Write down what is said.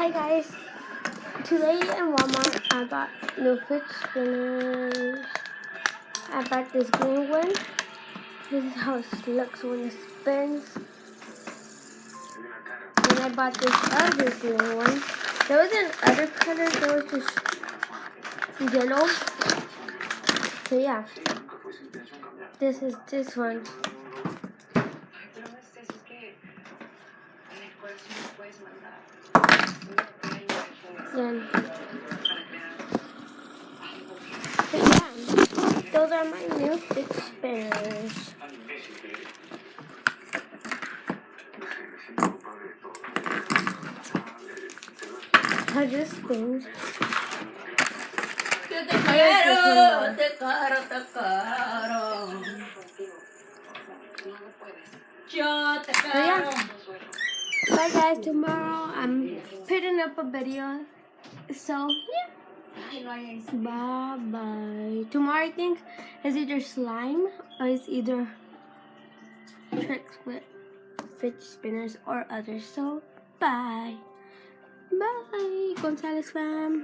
Hi guys, today in Walmart I got new fidget spinners. I bought this green one. This is how it looks when it spins. And I bought this other green one. There wasn't other colors, there was just yellow. So yeah, this is this one. Then, so yeah, those are my new fidget spinners. How this spins. Te caro, te caro, te caro. Yo te So yeah, caro. bye guys. Tomorrow I'm putting up a video. So yeah, bye bye. Tomorrow I think is either slime or it's either tricks with fidget spinners or others. So bye, bye, Gonzalez fam.